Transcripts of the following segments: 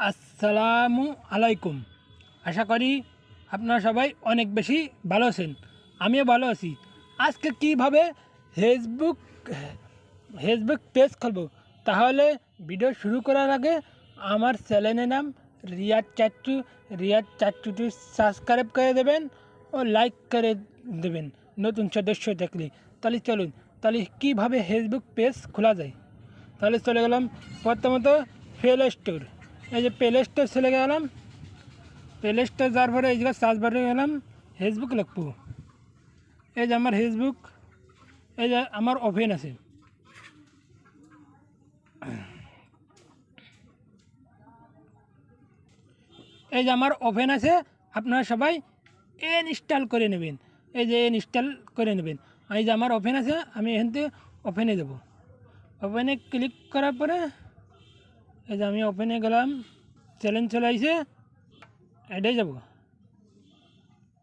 আসসালামু আলাইকুম। আশা করি আপনারা সবাই অনেক বেশি ভালো আছেন, আমিও ভালো আছি। আজকে কীভাবে ফেসবুক ফেসবুক পেজ খুলব, তাহলে ভিডিও শুরু করার আগে আমার চ্যানেলের নাম রিয়াদ চাচ্চুটি সাবস্ক্রাইব করে দেবেন ও লাইক করে দেবেন নতুন সদস্য দেখলে। তাহলে চলুন, তাহলে কীভাবে ফেসবুক পেজ খোলা যায়। তাহলে চলে গেলাম প্রথমত প্লে স্টোর। এই যে প্লে স্টোর চলে গেলাম। প্লে স্টোর যাওয়ার পরে এই জায়গায় সার্চ বারে গেলাম, ফেসবুক লিখবো। এই যে আমার ফেসবুক, এই যে আমার ওপেন আছে। এই যে আমার ওপেন আছে, আপনারা সবাই ইনস্টল করে নেবেন। এই যে ইনস্টল করে নেবেন। এই যে আমার ওপেন আছে, আমি এখান থেকে ওপেনে দেবো। ওপেনে ক্লিক করার পরে এই যে আমি ওপেনে গেলাম, চ্যালেঞ্জ চলে আসছে, এটাই যাব।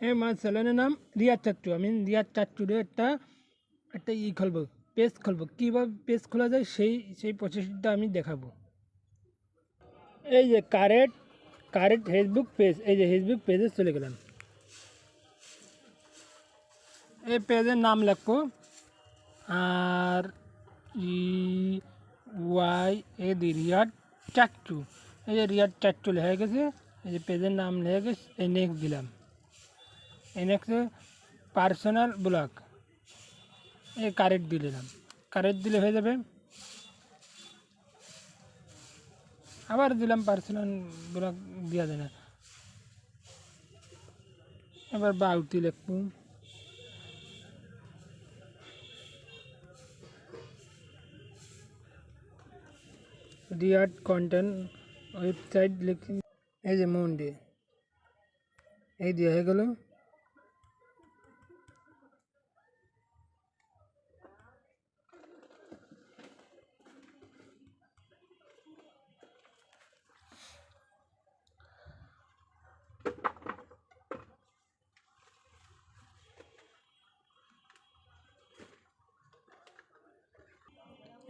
এই আমার চ্যানেলের নাম রিয়াদ চাচ্চু। আমি রিয়াদ চাচ্চুরে একটা খুলবো, পেজ খুলবো। কীভাবে পেজ খোলা যায় সেই প্রসেসটা আমি দেখাবো। এই যে কারেন্ট ফেসবুক পেজ, এই যে ফেসবুক পেজে চলে গেলাম। এই পেজের নাম লিখবো আর রিয়াদ চাচ্চু। এই যে রিয়াদ চাচ্চু লেখা গেছে। এই যে পেজের নাম লেখা গেছে, এই নেক্সট দিলাম। এই নেক্সটে পার্সোনাল ব্লগ, এই কারেন্ট দিলাম। কারেন্ট দিলে হয়ে যাবে। আবার দিলাম পার্সোনাল ব্লগ, দেওয়া যায় না। এবার বাউটি লিখব। রিয়াদ কন্টেন্ট ওয়েবসাইট লিখি। এই যে মন্ডে, এই দিয়ে হয়ে গেল।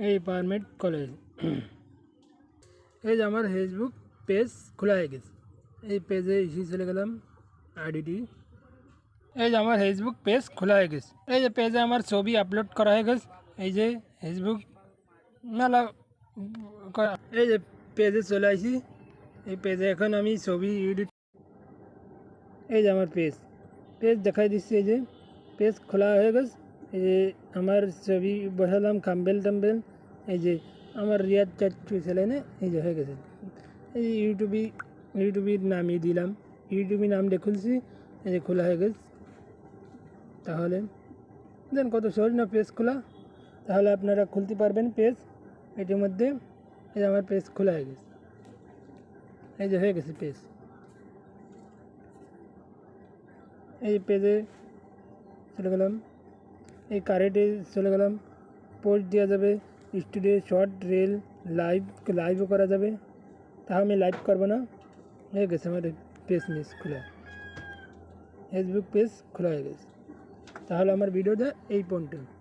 এই পারমিট কলেজ। এই যে আমার ফেসবুক পেজ খোলা হয়ে গেছে। এই পেজে এসে চলে গেলাম আইডিটি। এই যে আমার ফেসবুক পেজ খোলা হয়ে গেছে। এই যে পেজে আমার ছবি আপলোড করা হয়ে গেছে। এই যে ফেসবুক মেলা, এই যে পেজে চলে আসি। এই পেজে এখন আমি ছবি এডিট। এই যে আমার পেজ দেখাই দিচ্ছি। এই যে পেজ খোলা হয়ে গেছে। এই যে আমার ছবি বসালাম, থাম্বনেল টাম্বনেল। এই যে আমার রিয়াদ চাচ্চু চ্যানেলে এই যে হয়ে গেছে। এই ইউটিউবের নামই দিলাম, ইউটিউবের নাম দিয়ে খুলছি। এই যে খোলা হয়ে গেছে। তাহলে দেন কত সহজ না পেজ খোলা। তাহলে আপনারা খুলতে পারবেন পেজ এটির মধ্যে। এই যে আমার পেজ খোলা হয়ে গেছে। এই যে হয়ে গেছে পেজ। এই পেজে চলে গেলাম, এই কারেন্টে চলে গেলাম। পোস্ট দেওয়া যাবে, স্টুডিও, শর্ট, রিল, লাইভও করা যাবে। তাও আমি লাইভ করবো না। হয়ে গেছে আমার পেজ খোলা, ফেসবুক পেজ খোলা হয়ে গেছে। তাহলে আমার ভিডিওটা এই পর্যন্ত।